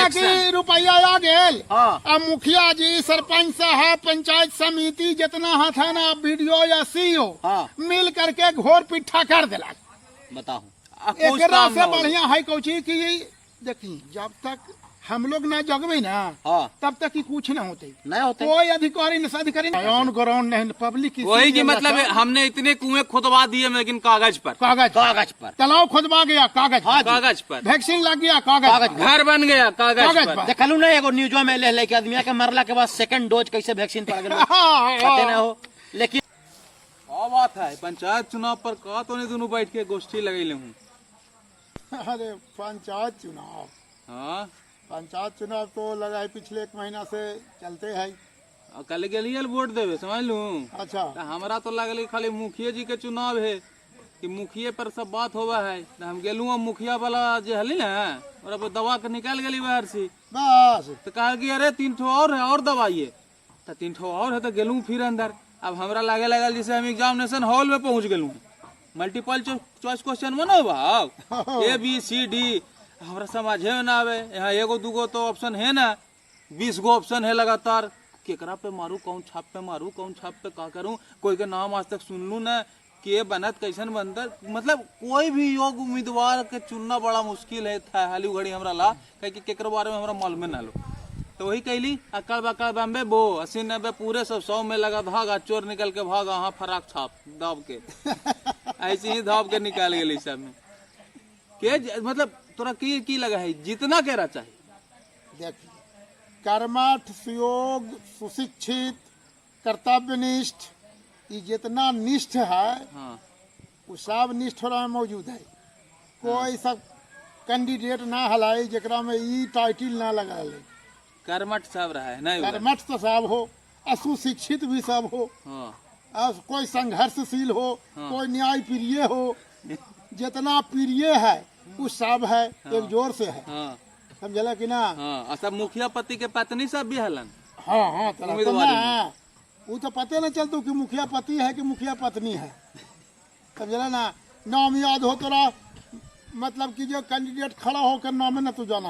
माना कि रुपया आ गेल, हाँ। अब मुखिया जी, सरपंच साहब, पंचायत समिति जितना हाथ है ना, बीडीओ या सीईओ हाँ। मिल करके घोर पिट्ठा कर दिला। बताओ एकरा से बढ़िया है कौची की देखी, जब तक हम लोग ना जगबे ना, हाँ। तब तक ही कुछ ना होते, नहीं होते। कोई अधिकारी अधिकारी ऑन ग्राउंड नहीं, पब्लिक वही की मतलब हमने इतने कुएं खुदवा दिए लेकिन कागज पर, कागज पर तालाब खुदवा गया कागज, हाँ जी। कागज पर, वैक्सीन लग गया कागज, घर बन गया कागज पर। देखलू ना एगो न्यूजो में लेके आदमी के मरला के बाद सेकंड डोज कैसे वैक्सीन पड़ गया पते ना हो। लेकिन बात है पंचायत चुनाव पर का तो नहीं दोनों बैठ के गोष्ठी लगेले हूँ। अरे पंचायत चुनाव, हाँ पंचायत चुनाव तो लगा है पिछले 1 महीना से चलते है। कल गेलिए वोट देवे समझ लू। अच्छा, हमारा तो लगल खाली मुखिया जी के चुनाव है कि मुखिया पर सब बात होवा है। हम गेलू मुखिया वाला जो हली ना, और अब दवा के निकाल गली बाहर से, बस तो कहा कि अरे 3 ठो और है और दवाइए, तो 3 ठो और है तो गेलू फिर अंदर। अब हमरा लागे लगल जैसे हम एग्जामिनेशन हॉल में पहुंच गेलू, मल्टीपल चॉइस क्वेश्चन बनो भाव ABCD हमरा समझे में ना आवे। यहाँ एगो दूगो तो ऑप्शन है ना, 20 गो ऑप्शन है लगातार, केकरा पे मारू, कौन छाप पे मारू, कौन छाप पे का करूं, कोई के नाम आज तक सुन लू ना, के बनत कैसन बनता, मतलब कोई भी योग्य उम्मीदवार के चुनना बड़ा मुश्किल है था हाली घड़ी हमरा ला, कह के केकरो बारे में हमरा मालूम ना लो। तो वही कैली अकड़ बकड़ बम्बे बो 80-90 पूरे सब 100 में लगा धागा, चोर निकल के भागा, हाँ फराक छाप दाब के ऐसे ही धाब के निकाल गई सब में के। मतलब तोरा की लगा है जितना केरा चाहिए? देखिए, कर्मठ, सुयोग, सुशिक्षित, कर्तव्यनिष्ठ, ये जितना निष्ठ है, हाँ। वो सब निष्ठ में मौजूद है। कोई सब कैंडिडेट ना हलाई जरा में ई टाइटिल ना लगा ले। कर्मठ सब रहा है नहीं, कर्मठ तो सब हो, सुशिक्षित भी सब हो, हाँ। कोई संघर्षशील हो, हाँ। कोई न्याय प्रिय हो, जितना प्रिय है वो सब है, हाँ। एक जोर से है, हाँ। समझला कि ना? हाँ। सब मुखिया पति के पत्नी सब भी हलन। हाँ हाँ, तो उम्मीदवारी ना वो तो पते न चलता कि मुखिया पति है कि मुखिया पत्नी है, समझला ना? नाम याद हो तोरा, मतलब कि जो कैंडिडेट खड़ा होकर नाम है ना, तू जाना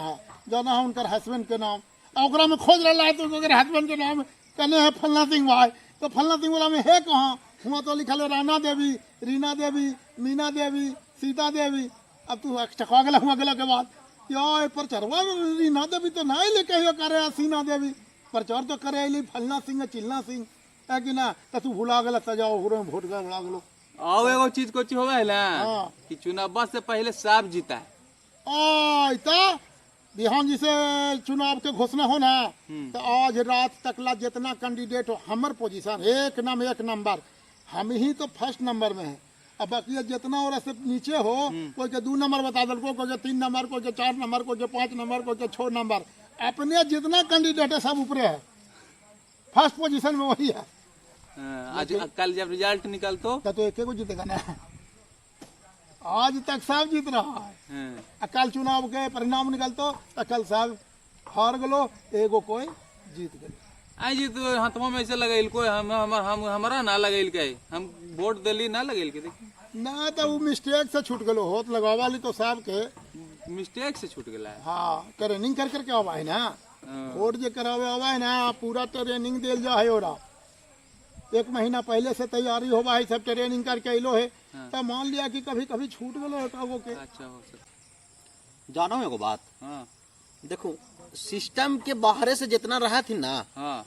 है उनका हस्बैंड के नाम, और में खोज रहा है तो हस्बैंड के नाम कहने है फलना सिंह भाई, तो फलना सिंह वाला में है कहाँ? हुआ तो लिखा है राना देवी, रीना देवी, मीना देवी, सीता देवी। अब तू चखवा गला हुआ गला के बाद क्या प्रचारवा रीना देवी तो ना लेके करे, सीना देवी प्रचार तो करे फलना सिंह चिल्ला सिंह है कि ना? तो तू भुला गला सजाओ में वोट गड़ा गलो। और एगो चीज को होगा है ना, हाँ। कि चुनाव से पहले साफ जीता है। बिहान जी से चुनाव के घोषणा हो ना, तो आज रात तक ला जितना कैंडिडेट हो, हमार पोजीशन एक नंबर, हम ही तो फर्स्ट नंबर में है। अब बाकी जितना और ऐसे नीचे हो, कोई के 2 नंबर बता दल, कोई के 3 नंबर, कोई के 4 नंबर, कोई के 5 नंबर, कोई के 6 नंबर, अपने जितना कैंडिडेट है सब ऊपरे है, फर्स्ट पोजीशन में वही है। आज कल जब रिजल्ट निकल तो एक को जीतेगा ना, आज तक सब जीत रहा है। कल चुनाव के परिणाम निकलतो तो कल सब हार गलो, एगो कोई जीत गए। आई जी तो हाथों में ऐसे लगेल कोई हमारा ना लगेल के, हम वोट दिली ना लगेल के, देखिए ना तो वो मिस्टेक से छूट गलो होत, लगवा ली तो सब के मिस्टेक से छूट गया है। हाँ, ट्रेनिंग कर करके आवा है ना, वोट जो करावे आवा है ना, पूरा ट्रेनिंग दिल जा है। और 1 महीना पहले से तैयारी होवा है, सब ट्रेनिंग करके अलो है। तो मान लिया कि कभी कभी छूट गलो है वो के। अच्छा हो सकता। जानो एगो बात, हाँ। देखो सिस्टम के बाहर से जितना रहा थी ना, हाँ।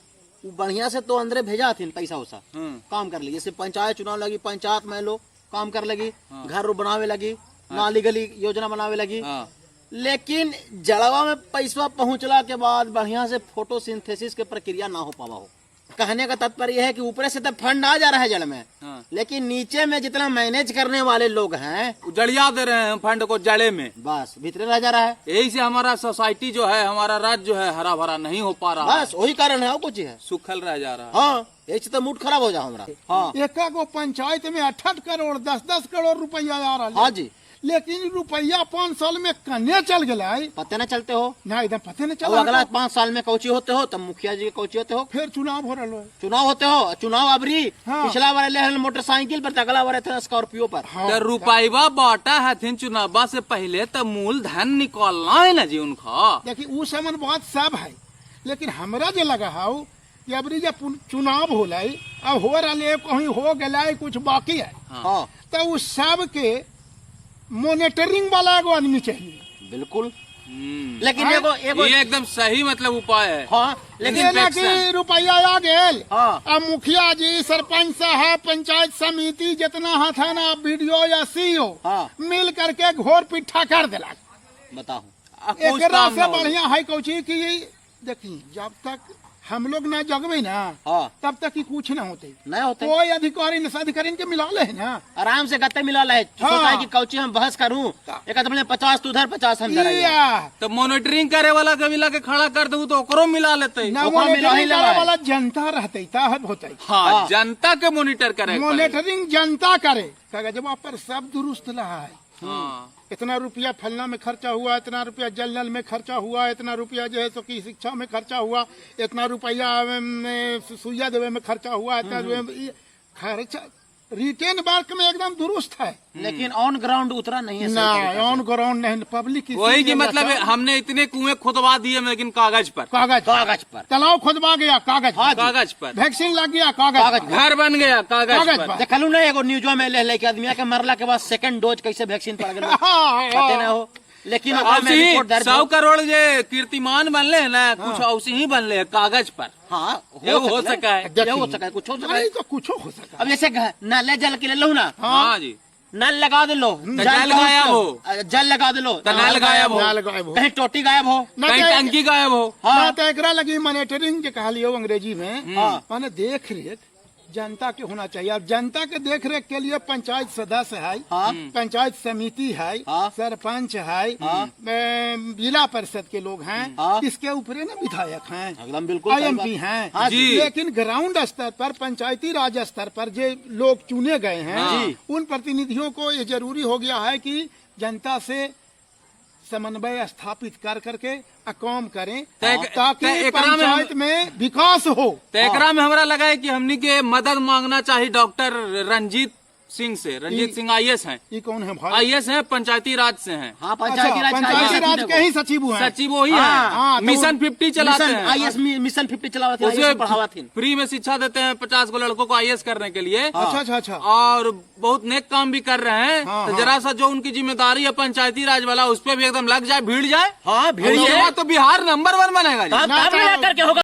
वो बढ़िया से तो अंदर भेजा थी पैसा उसा, काम कर ली। जैसे पंचायत चुनाव लगी, पंचायत में लो काम कर लगी, घर बनावे लगी, नाली गली योजना बनावे लगी। लेकिन जड़वा में पैसा पहुंचला के बाद बढ़िया से फोटोसिंथेसिस के प्रक्रिया ना हो पावा हो। कहने का तात्पर्य है कि ऊपर से तो फंड आ जा रहा है जड़ में, लेकिन नीचे में जितना मैनेज करने वाले लोग हैं जड़िया दे रहे हैं फंड को जड़े में, बस भीतर रह जा रहा है। यही से हमारा सोसाइटी जो है, हमारा राज्य जो है हरा भरा नहीं हो पा रहा, बस वही कारण है, और कुछ है, सुखल रह जा रहा है। हाँ, यही तो मूड खराब हो जा हमारा। हाँ, एक को पंचायत में 68 करोड़ 10-10 करोड़ रुपया आ रहा है। हाँ जी, लेकिन रुपया 5 साल में कन्ने चल गया पते न चलते हो। ना एकदम पते नहीं और चला। अगला 5 साल में कौची होते हो, तब मुखिया जी के कौची होते हो, फिर चुनाव हो रहा है। चुनाव होते हो। चुनाव अबरी हाँ। पिछला बार ले हन मोटरसाइकिल पर, अगला बार थे स्कॉर्पियो पर। हाँ। तो रुपया बांटा हथिन चुनावा से पहले तो मूलधन निकालना है ना जी उनका। देखिए उस समय बात सब है, लेकिन हमरा जो लगा है कि अबरी जब चुनाव हो लाई, अब हो रहा है कहीं हो गया कुछ बाकी है, हाँ तो उस सब के मॉनिटरिंग वाला एगो आदमी चाहिए। बिल्कुल। लेकिन हाँ? एगो ये एकदम सही मतलब उपाय है। हाँ लेकिन लेकिन कि रुपया आ गेल, हाँ। अब मुखिया जी, सरपंच साहब, पंचायत समिति जितना हाथ है ना, बीडीओ या सीईओ हाँ। मिल करके घोर पिट्ठा कर दिला। बताओ कुछ एकरा काम से ना हो। बढ़िया है कौची कि देखिए जब तक हम लोग ना जगवे ना, हाँ। तब तक ही कुछ ना होते। नहीं होते, कोई अधिकारी नशाधिकारी इनके मिला ले ना, आराम से गत्ते मिला ले। हाँ। सोचा है कि कौची हम बहस करूं, एक आदमी 50 तू उधर 50 हम इधर आइए। या तो मॉनिटरिंग करे वाला के मिला के खड़ा कर दू तो ओकरो मिला लेते। ना ओकरा मिला ही मॉनिटरिंग लगा करे है। वाला जनता रहते तब होते। हाँ, जनता के मॉनिटर करे। मॉनिटरिंग जनता करे, कागजवा पर सब दुरुस्त रहा है। हाँ। इतना रुपया फलना में खर्चा हुआ, इतना रुपया जल नल में खर्चा हुआ, इतना रुपया जो है सो की शिक्षा में खर्चा हुआ, इतना रुपया सुइया देवे में खर्चा हुआ, इतना ये खर्चा रिटेन वर्क में एकदम दुरुस्त है। लेकिन ऑन ग्राउंड उतरा नहीं है सही ना तरीके से। ऑन ग्राउंड नहीं, पब्लिक वही की मतलब है, हमने इतने कुएं खुदवा दिए लेकिन कागज पर। कागज कागज पर, तालाब खुदवा गया कागज, हाँ जी। कागज पर वैक्सीन लग गया कागज, घर बन गया कागज कागज पर। पर। देखलू ना एगो न्यूजो में ले लेके आदमी के मरला के बाद सेकंड डोज कैसे वैक्सीन पड़ गया पते ना हो। लेकिन ओकरा में रिपोर्ट दर्ज 100 हो। करोड़ जे कीर्तिमान बनले है ना, कुछ औसी ही बनले है कागज पर। हाँ ये हो सका है। ये हो सका है, कुछ हो सका है। नहीं तो कुछ हो सका। अब जैसे नल जल के ले लो ना, हाँ जी, नल लगा दे लो, जल गायब हो। जल लगा दे लो तो नल गायब हो, नाल गायब हो। कहीं टोटी गायब हो। ना कहीं तो- टंकी गायब हो। ना तो एकरा लगी मॉनिटरिंग के कहलियो अंग्रेजी में, हाँ। माने देख रेख जनता के होना चाहिए। अब जनता के देख रेख के लिए पंचायत सदस्य है, हाँ। पंचायत समिति है, हाँ। सरपंच है, जिला परिषद के लोग हैं, हाँ। इसके ऊपर ना विधायक हैं, एकदम बिल्कुल सही IMP बात। हैं। हाँ जी। लेकिन ग्राउंड स्तर पर, पंचायती राज स्तर पर जो लोग चुने गए हैं, जी। उन प्रतिनिधियों को ये जरूरी हो गया है कि जनता से समन्वय स्थापित कर करके काम करें, ताकि एकरा में पंचायत में विकास हो। तो एकरा में हमरा लगा है कि हमनी के मदद मांगना चाहिए डॉक्टर रंजीत सिंह से। रंजीत सिंह IAS हैं, ये कौन है भाई? IAS हैं, पंचायती राज से हैं। हाँ अच्छा, पंचायती राज का पंचायती IAS राज देखो। के ही सचिव हैं। सचिव वही हाँ, हाँ, है। तो मिशन 50 चलाते हैं। IAS मिशन 50 चलावा थे, उसे IAS बढ़ावा थी। फ्री में शिक्षा देते हैं 50 को लड़कों को IAS करने के लिए। अच्छा अच्छा अच्छा। और बहुत नेक काम भी कर रहे हैं। हाँ, तो हाँ। जरा सा जो उनकी जिम्मेदारी है पंचायती राज वाला, उस पर भी एकदम लग जाए, भीड़ जाए। हाँ भीड़ उसके बाद तो बिहार नंबर 1 बनेगा जी। काम करके होगा।